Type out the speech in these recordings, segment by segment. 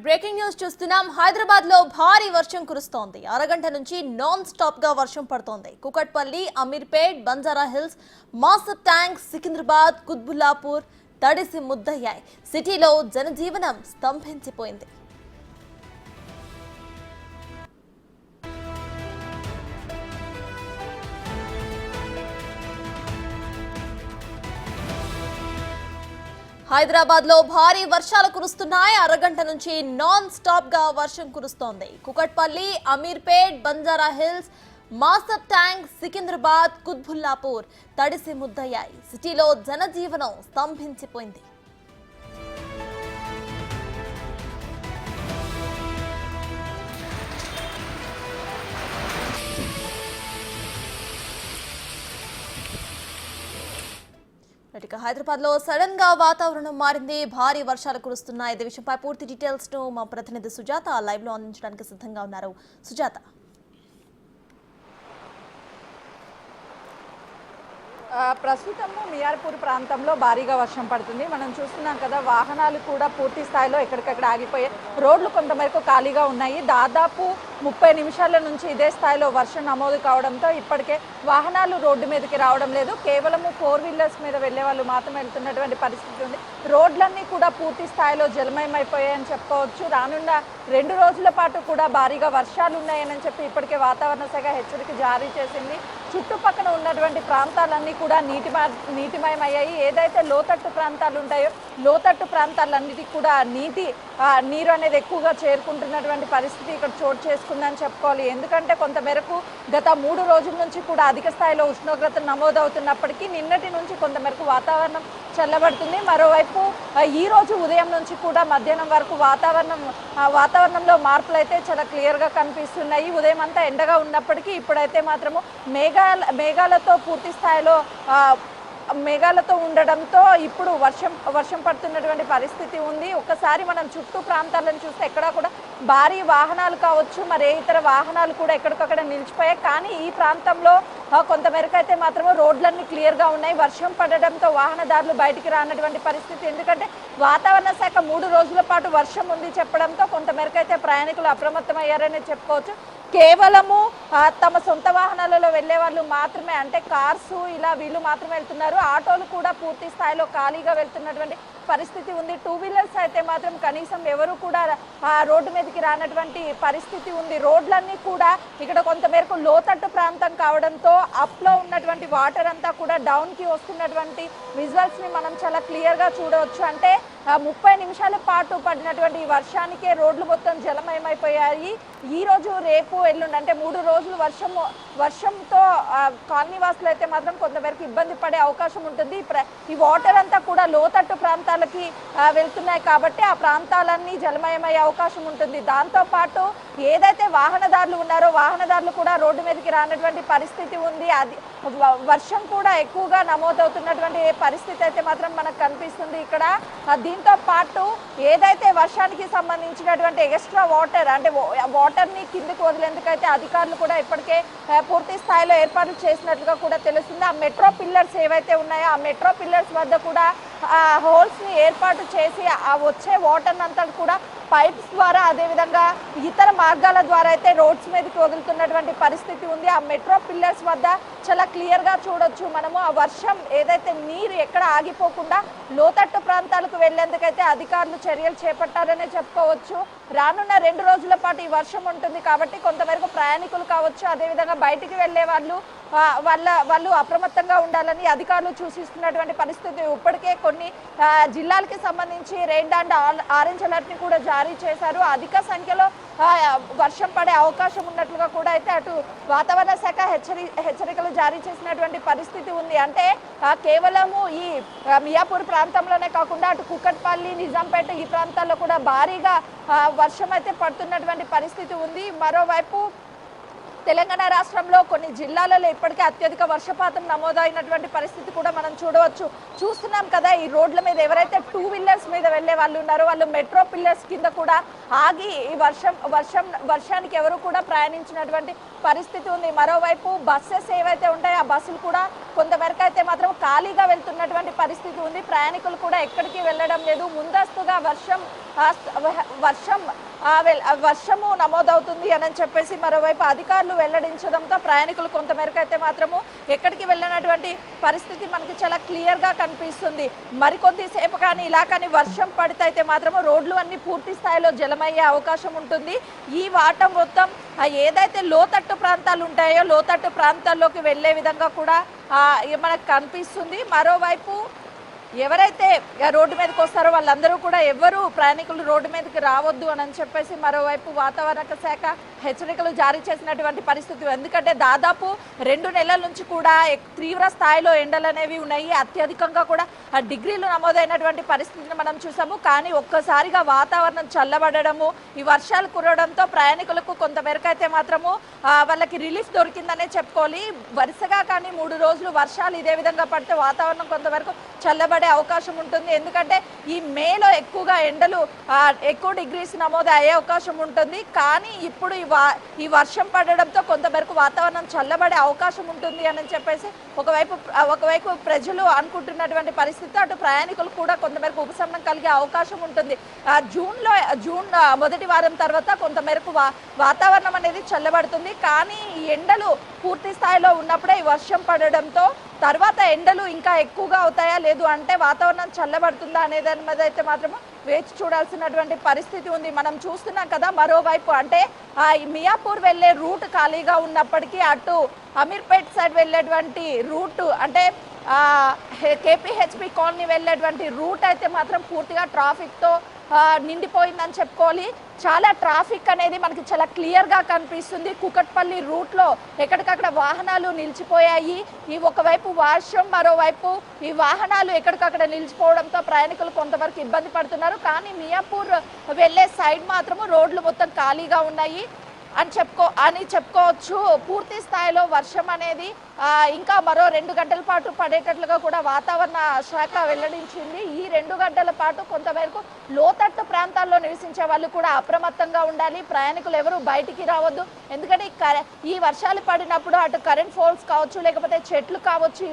Breaking news చూస్తున్నాం. హైదరాబాద్ లో భారీ వర్షం కురుస్తోంది. అరగంట నుంచి నాన్ స్టాప్ గా వర్షం పడుతోంది. కుకట్పల్లి, అమీర్పేట్, బంజారా హిల్స్, మాసబ్ ట్యాంక్, సికింద్రాబాద్, కుత్బుల్లాపూర్ తడిసి ముద్దయ్యాయి. సిటీలో జనజీవనం స్తంభించిపోయింది. హైదరాబాద్ లో భారీ వర్షాలు కురుస్తున్నాయి. అరగంట నుంచి నాన్ స్టాప్ గా వర్షం కురుస్తోంది. కుకట్పల్లి, అమీర్పేట్, బంజారా హిల్స్, మాసబ్ ట్యాంక్, సికింద్రాబాద్, కుత్బుల్లాపూర్ తడిసి ముద్దయ్యాయి. సిటీలో జనజీవనం స్తంభించిపోయింది. హైదరాబాద్ లో సడన్ గా వాతావరణం మారింది. భారీ వర్షాలు కురుస్తున్నాయి. ఇదే విషయంపై పూర్తి డీటెయిల్స్ ను మా ప్రతినిధి సుజాత లైవ్ లో అందించడానికి సిద్ధంగా ఉన్నారు. సుజాత, ప్రస్తుతము మియార్పూర్ ప్రాంతంలో భారీగా వర్షం పడుతుంది. మనం చూస్తున్నాం కదా, వాహనాలు కూడా పూర్తి స్థాయిలో ఎక్కడికక్కడ ఆగిపోయాయి. రోడ్లు కొంతమేరకు ఖాళీగా ఉన్నాయి. దాదాపు 30 నిమిషాల నుంచి ఇదే స్థాయిలో వర్షం నమోదు కావడంతో ఇప్పటికే వాహనాలు రోడ్డు మీదకి రావడం లేదు. కేవలము 4 వీలర్స్ మీద వెళ్లే వాళ్ళు మాత్రం వెళ్తున్నటువంటి పరిస్థితి ఉంది. రోడ్లన్నీ కూడా పూర్తి స్థాయిలో జలమయమైపోయాయని చెప్పుకోవచ్చు. రానున్న 2 రోజుల పాటు కూడా భారీగా వర్షాలు ఉన్నాయని చెప్పి ఇప్పటికే వాతావరణ శాఖ హెచ్చరిక జారీ చేసింది. చుట్టుపక్కల ఉన్నటువంటి ప్రాంతాలన్నీ కూడా నీటిమయమయ్యాయి. ఏదైతే లోతట్టు ప్రాంతాలు ఉంటాయో లోతట్టు ప్రాంతాలన్నిటికీ కూడా నీరు అనేది ఎక్కువగా చేరుకుంటున్నటువంటి పరిస్థితి ఇక్కడ చోటు చేసుకుందని చెప్పుకోవాలి. ఎందుకంటే కొంతమేరకు గత 3 రోజుల నుంచి కూడా అధిక స్థాయిలో ఉష్ణోగ్రతలు నమోదవుతున్నప్పటికీ నిన్నటి నుంచి కొంతమేరకు వాతావరణం చల్లబడుతుంది. మరోవైపు ఈ రోజు ఉదయం నుంచి కూడా మధ్యాహ్నం వరకు వాతావరణంలో మార్పులు అయితే చాలా క్లియర్గా కనిపిస్తున్నాయి. ఉదయం అంతా ఎండగా ఉన్నప్పటికీ ఇప్పుడైతే మాత్రము మేఘాలతో పూర్తి స్థాయిలో మేఘాలతో ఉండడంతో ఇప్పుడు వర్షం పడుతున్నటువంటి పరిస్థితి ఉంది. ఒక్కసారి మనం చుట్టూ ప్రాంతాలను చూస్తే ఎక్కడా కూడా భారీ వాహనాలు కావచ్చు, మరి ఇతర వాహనాలు కూడా ఎక్కడికక్కడ నిలిచిపోయాయి. కానీ ఈ ప్రాంతంలో కొంతమేరకు అయితే మాత్రం రోడ్లన్నీ క్లియర్గా ఉన్నాయి. వర్షం పడడంతో వాహనదారులు బయటికి రానటువంటి పరిస్థితి. ఎందుకంటే వాతావరణ శాఖ 3 రోజుల పాటు వర్షం ఉంది చెప్పడంతో కొంతమేరకు అయితే ప్రయాణికులు అప్రమత్తమయ్యారని చెప్పుకోవచ్చు. కేవలము తమ సొంత వాహనాలలో వెళ్లే వాళ్ళు మాత్రమే, అంటే కార్సు ఇలా వీళ్ళు మాత్రమే వెళ్తున్నారు. ఆటోలు కూడా పూర్తి స్థాయిలో ఖాళీగా వెళ్తున్నటువంటి పరిస్థితి ఉంది. 2 వీలర్స్ అయితే మాత్రం కనీసం ఎవరు కూడా రోడ్డు మీదకి రానటువంటి పరిస్థితి ఉంది. రోడ్లన్నీ కూడా ఇక్కడ కొంతమేరకు లోతట్టు ప్రాంతం కావడంతో అప్లో ఉన్నటువంటి వాటర్ అంతా కూడా డౌన్కి వస్తున్నటువంటి విజువల్స్ని మనం చాలా క్లియర్గా చూడవచ్చు. అంటే 30 నిమిషాల పాటు పడినటువంటి ఈ వర్షానికే రోడ్లు మొత్తం జలమయమైపోయాయి. ఈ రోజు, రేపు, ఎల్లుండి అంటే 3 రోజులు వర్షంతో కాలనీ వాసులు అయితే మాత్రం కొంతవరకు ఇబ్బంది పడే అవకాశం ఉంటుంది. ఈ వాటర్ అంతా కూడా లోతట్టు ప్రాంతాలకి వెళ్తున్నాయి కాబట్టి ఆ ప్రాంతాలన్నీ జలమయమయ్యే అవకాశం ఉంటుంది. దాంతోపాటు ఏదైతే వాహనదారులు ఉన్నారో వాహనదారులు కూడా రోడ్డు మీదకి రానటువంటి పరిస్థితి ఉంది. అది వర్షం కూడా ఎక్కువగా నమోదవుతున్నటువంటి పరిస్థితి అయితే మాత్రం మనకు కనిపిస్తుంది ఇక్కడ. దీంతో పాటు ఏదైతే వర్షానికి సంబంధించినటువంటి ఎక్స్ట్రా వాటర్, అంటే వాటర్ని కిందకు వదిలేందుకైతే అధికారులు కూడా ఇప్పటికే పూర్తి స్థాయిలో ఏర్పాట్లు చేసినట్లుగా కూడా తెలుస్తుంది. ఆ మెట్రో పిల్లర్స్ ఏవైతే ఉన్నాయో ఆ మెట్రో పిల్లర్స్ వద్ద కూడా హోల్స్ని ఏర్పాటు చేసి ఆ వచ్చే వాటర్ అంతా కూడా పైప్స్ ద్వారా, అదేవిధంగా ఇతర మార్గాల ద్వారా అయితే రోడ్స్ మీదకి వదులుతున్నటువంటి పరిస్థితి ఉంది. ఆ మెట్రో పిల్లర్స్ వద్ద చాలా క్లియర్గా చూడొచ్చు మనము. ఆ వర్షం ఏదైతే నీరు ఎక్కడ ఆగిపోకుండా లోతట్టు ప్రాంతాలకు వెళ్లేందుకైతే అధికారులు చర్యలు చేపట్టారనే చెప్పుకోవచ్చు. రానున్న 2 రోజుల పాటు ఈ వర్షం ఉంటుంది కాబట్టి కొంతవరకు ప్రయాణికులు కావచ్చు, అదేవిధంగా బయటికి వెళ్లే వాళ్ళు అప్రమత్తంగా ఉండాలని అధికారులు సూచిస్తున్నటువంటి పరిస్థితి. ఇప్పటికే కొన్ని జిల్లాలకి సంబంధించి రెడ్ అండ్ ఆరెంజ్ అలర్ట్ని కూడా జారీ చేశారు. అధిక సంఖ్యలో వర్షం పడే అవకాశం ఉన్నట్లుగా కూడా అయితే అటు వాతావరణ శాఖ హెచ్చరికలు జారీ చేసినటువంటి పరిస్థితి ఉంది. అంటే కేవలము ఈ మియాపూర్ ప్రాంతంలోనే కాకుండా అటు కుకట్పల్లి, నిజాంపేట ఈ ప్రాంతాల్లో కూడా భారీగా వర్షం అయితే పడుతున్నటువంటి పరిస్థితి ఉంది. మరోవైపు తెలంగాణ రాష్ట్రంలో కొన్ని జిల్లాలలో ఇప్పటికే అత్యధిక వర్షపాతం నమోదైనటువంటి పరిస్థితి కూడా మనం చూస్తున్నాం కదా. ఈ రోడ్ల మీద ఎవరైతే 2 వీలర్స్ మీద వెళ్లే వాళ్ళు ఉన్నారో వాళ్ళు మెట్రో పిల్లర్స్ కింద కూడా ఆగి ఈ వర్షానికి ఎవరు కూడా ప్రయాణించినటువంటి పరిస్థితి ఉంది. మరోవైపు బస్సెస్ ఏవైతే ఉంటాయో ఆ బస్సులు కూడా కొంతవరకు అయితే మాత్రం ఖాళీగా వెళ్తున్నటువంటి పరిస్థితి ఉంది. ప్రయాణికులు కూడా ఎక్కడికి వెళ్ళడం లేదు. ముందస్తుగా వర్షము నమోదవుతుంది అని చెప్పేసి మరోవైపు అధికారులు వెల్లడించడంతో ప్రయాణికులు కొంతమేరకు అయితే మాత్రము ఎక్కడికి వెళ్ళినటువంటి పరిస్థితి మనకి చాలా క్లియర్గా కనిపిస్తుంది. మరికొద్దిసేపు కానీ ఇలా కానీ వర్షం పడితే అయితే మాత్రము రోడ్లు అన్ని పూర్తి స్థాయిలో జలమయ్యే అవకాశం ఉంటుంది. ఈ వాటం మొత్తం ఏదైతే లోతట్టు ప్రాంతాలు ఉంటాయో లోతట్టు ప్రాంతాల్లోకి వెళ్ళే విధంగా కూడా మనకు కనిపిస్తుంది. మరోవైపు ఎవరైతే రోడ్డు మీదకి వస్తారో వాళ్ళందరూ కూడా ఎవరు ప్రయాణికులు రోడ్డు మీదకి రావద్దు అని చెప్పేసి మరోవైపు వాతావరణ శాఖ హెచ్చరికలు జారీ చేసినటువంటి పరిస్థితి. ఎందుకంటే దాదాపు 2 నెలల నుంచి కూడా తీవ్ర స్థాయిలో ఎండలు అనేవి ఉన్నాయి. అత్యధికంగా కూడా డిగ్రీలు నమోదైనటువంటి పరిస్థితిని మనం చూసాము. కానీ ఒక్కసారిగా వాతావరణం చల్లబడము, ఈ వర్షాలు కురవడంతో ప్రయాణికులకు కొంతమేరకు అయితే మాత్రము వాళ్ళకి రిలీఫ్ దొరికిందనే చెప్పుకోవాలి. వరుసగా కానీ 3 రోజులు వర్షాలు ఇదే విధంగా పడితే వాతావరణం కొంతవరకు చల్లబడే అవకాశం ఉంటుంది. ఎందుకంటే ఈ మేలో ఎక్కువగా ఎండలు ఎక్కువ డిగ్రీస్ నమోదు అయ్యే అవకాశం ఉంటుంది. కానీ ఇప్పుడు ఈ వర్షం పడడంతో కొంతవరకు వాతావరణం చల్లబడే అవకాశం ఉంటుంది అని చెప్పేసి ఒకవైపు ప్రజలు అనుకుంటున్నటువంటి పరిస్థితి, అటు ప్రయాణికులు కూడా కొంతమేరకు ఉపశమనం కలిగే అవకాశం ఉంటుంది. జూన్ మొదటి వారం తర్వాత కొంతమేరకు వాతావరణం అనేది చల్లబడుతుంది. కానీ ఈ ఎండలు పూర్తి స్థాయిలో ఉన్నప్పుడే ఈ వర్షం పడడంతో తర్వాత ఎండలు ఇంకా ఎక్కువగా అవుతాయా లేదు అంటే వాతావరణం చల్లబడుతుందా అనే దాని మీద అయితే మాత్రం వేచి చూడాల్సినటువంటి పరిస్థితి ఉంది. మనం చూస్తున్నాం కదా, మరోవైపు అంటే మియాపూర్ వెళ్ళే రూట్ ఖాళీగా ఉన్నప్పటికీ అటు అమీర్పేట్ సైడ్ వెళ్ళేటువంటి రూట్ అంటే కేపీహెచ్పి కాలనీ వెళ్ళేటువంటి రూట్ అయితే మాత్రం పూర్తిగా ట్రాఫిక్తో నిండిపోయిందని చెప్పుకోవాలి. చాలా ట్రాఫిక్ అనేది మనకి చాలా క్లియర్గా కనిపిస్తుంది. కుకట్పల్లి రూట్లో ఎక్కడికక్కడ వాహనాలు నిలిచిపోయాయి. ఈ ఒకవైపు వర్షం, మరోవైపు ఈ వాహనాలు ఎక్కడికక్కడ నిలిచిపోవడంతో ప్రయాణికులు కొంతవరకు ఇబ్బంది పడుతున్నారు. కానీ మియాపూర్ వెళ్ళే సైడ్ మాత్రము రోడ్లు మొత్తం ఖాళీగా ఉన్నాయి అని చెప్పుకోవచ్చు. పూర్తి స్థాయిలో వర్షం అనేది ఇంకా మరో 2 గంటల పాటు పడేటట్లుగా కూడా వాతావరణ శాఖ వెల్లడించింది. ఈ 2 గంటల పాటు కొంతవరకు లోతట్టు ప్రాంతాల్లో నివసించే వాళ్ళు కూడా అప్రమత్తంగా ఉండాలి. ప్రయాణికులు ఎవరు బయటికి రావద్దు. ఎందుకంటే ఈ వర్షాలు పడినప్పుడు అటు కరెంట్ పోల్స్ కావచ్చు, లేకపోతే చెట్లు కావచ్చు,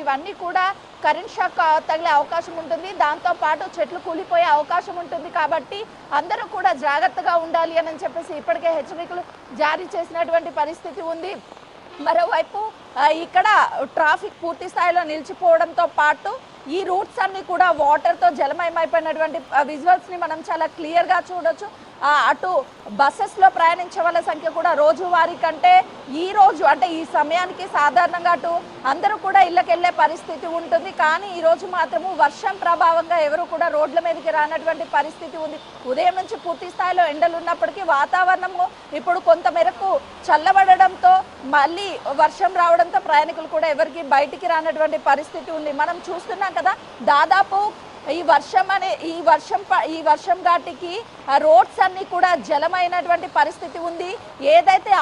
ఇవన్నీ కూడా కరెంట్ షాక్ తగిలే అవకాశం ఉంటుంది. దాంతో పాటు చెట్లు కూలిపోయే అవకాశం ఉంటుంది. కాబట్టి అందరూ కూడా జాగ్రత్తగా ఉండాలి అని చెప్పేసి ఇప్పటికే హెచ్చరికలు జారీ చేసినటువంటి పరిస్థితి ఉంది. మరోవైపు ఇక్కడ ట్రాఫిక్ పూర్తి స్థాయిలో నిలిచిపోవడంతో పాటు ఈ రూట్స్ అన్ని కూడా వాటర్తో జలమయమైపోయినటువంటి విజువల్స్ని మనం చాలా క్లియర్గా చూడొచ్చు. అటు బస్సెస్లో ప్రయాణించే వాళ్ళ సంఖ్య కూడా రోజువారీ కంటే ఈ రోజు అంటే ఈ సమయానికి సాధారణంగా అటు అందరూ కూడా ఇళ్ళకెళ్ళే పరిస్థితి ఉంటుంది. కానీ ఈరోజు మాత్రము వర్షం ప్రభావంగా ఎవరు కూడా రోడ్ల మీదకి రానటువంటి పరిస్థితి ఉంది. ఉదయం నుంచి పూర్తి స్థాయిలో ఎండలు ఉన్నప్పటికీ వాతావరణము ఇప్పుడు కొంతమేరకు చల్లబడడంతో మళ్ళీ వర్షం రావడంతో ప్రయాణికులు కూడా ఎవరికి బయటికి రానటువంటి పరిస్థితి ఉంది. మనం చూస్తున్నాం కదా, దాదాపు ఈ వర్షం ఘాటికి రోడ్స్ అన్ని కూడా జలమైనటువంటి పరిస్థితి ఉంది. ఏదైతే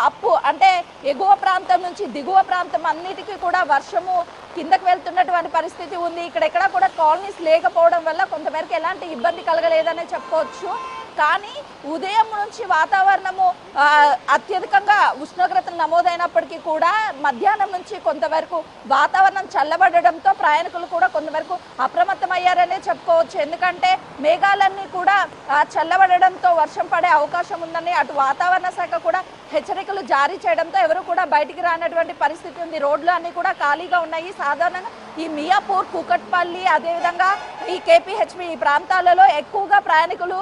అంటే ఎగువ ప్రాంతం నుంచి దిగువ ప్రాంతం అన్నిటికీ కూడా వర్షము కిందకు వెళ్తున్నటువంటి పరిస్థితి ఉంది. ఇక్కడెక్కడ కూడా కాలనీస్ లేకపోవడం వల్ల కొంతమేరకు ఎలాంటి ఇబ్బంది కలగలేదనే చెప్పుకోవచ్చు. కానీ ఉదయం నుంచి వాతావరణము అత్యధికంగా ఉష్ణోగ్రతలు నమోదైనప్పటికీ కూడా మధ్యాహ్నం నుంచి కొంతవరకు వాతావరణం చల్లబడడంతో ప్రయాణికులు కూడా కొంతవరకు అప్రమత్తమయ్యారనే చెప్పుకోవచ్చు. ఎందుకంటే మేఘాలన్నీ కూడా చల్లబడడంతో వర్షం పడే అవకాశం ఉందని అటు వాతావరణ శాఖ కూడా హెచ్చరికలు జారీ చేయడంతో ఎవరు కూడా బయటికి రానటువంటి పరిస్థితి ఉంది. రోడ్లు అన్నీ కూడా ఖాళీగా ఉన్నాయి. సాధారణంగా ఈ మియాపూర్, కూకట్పల్లి, అదేవిధంగా ఈ కేపీహెచ్పి ఈ ప్రాంతాలలో ఎక్కువగా ప్రయాణికులు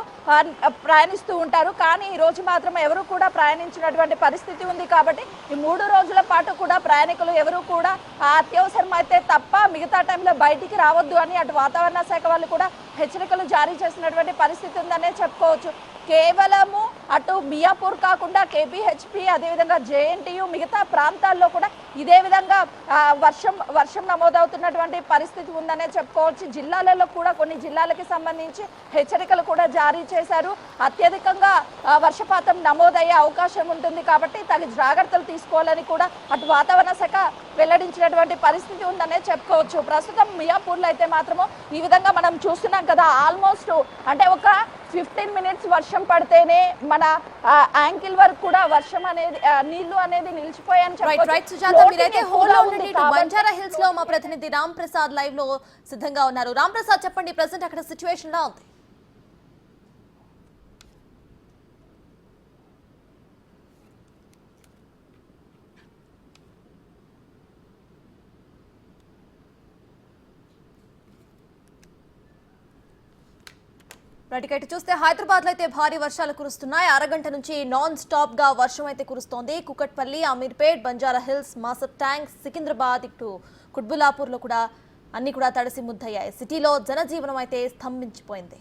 ప్రయాణిస్తూ ఉంటారు. కానీ ఈ రోజు మాత్రం ఎవరు కూడా ప్రయాణించినటువంటి పరిస్థితి ఉంది. కాబట్టి ఈ 3 రోజుల పాటు కూడా ప్రయాణికులు ఎవరు కూడా అత్యవసరం అయితే తప్ప మిగతా టైంలో బయటికి రావద్దు అని అటు వాతావరణ శాఖ వాళ్ళు కూడా హెచ్చరికలు జారీ చేసినటువంటి పరిస్థితి ఉందనే చెప్పుకోవచ్చు. కేవలము అటు మియాపూర్ కాకుండా కేపీహెచ్పి, అదేవిధంగా జేఎన్టీయు మిగతా ప్రాంతాల్లో కూడా ఇదే విధంగా వర్షం నమోదవుతున్నటువంటి పరిస్థితి ఉందనే చెప్పుకోవచ్చు. జిల్లాలలో కూడా కొన్ని జిల్లాలకి సంబంధించి హెచ్చరికలు కూడా జారీ చేశారు. అత్యధికంగా వర్షపాతం నమోదయ్యే అవకాశం ఉంటుంది. కాబట్టి తగిన జాగ్రత్తలు తీసుకోవాలని కూడా అటు వాతావరణ శాఖ వెల్లడించినటువంటి పరిస్థితి ఉందనే చెప్పుకోవచ్చు. ప్రస్తుతం మియాపూర్లో అయితే మాత్రము ఈ విధంగా మనం చూస్తున్నాం కదా, ఆల్మోస్ట్ అంటే ఒక 15 minutes వర్షం వర్షం పడితేనే మన యాంకిల్ వరకు కూడా వర్షం అనేది నీళ్లు అనేది నిలిచిపోయాయని రైట్ సుజాత, మీరైతే హోల్లో ఉండండి. బంజారా హిల్స్ లో మా ప్రతినిధి రామ్ ప్రసాద్ లైవ్ లో సిద్ధంగా ఉన్నారు. రామ్ ప్రసాద్, చెప్పండి, ప్రెసెంట్ అక్కడ సిచ్యువేషన్ లా ఉంది. ఇటు చూస్తే హైదరాబాద్ లో అయితే భారీ వర్షాలు కురుస్తున్నాయి. అరగంట నుంచి నాన్ స్టాప్ గా వర్షం అయితే కురుస్తోంది. కుకట్పల్లి, అమీర్పేట్, బంజారా హిల్స్, మాసబ్ ట్యాంక్, సికింద్రాబాద్, ఇటు కుత్బుల్లాపూర్ లో కూడా అన్ని కూడా తడిసి ముద్దయ్యాయి. సిటీలో జనజీవనం అయితే స్తంభించిపోయింది.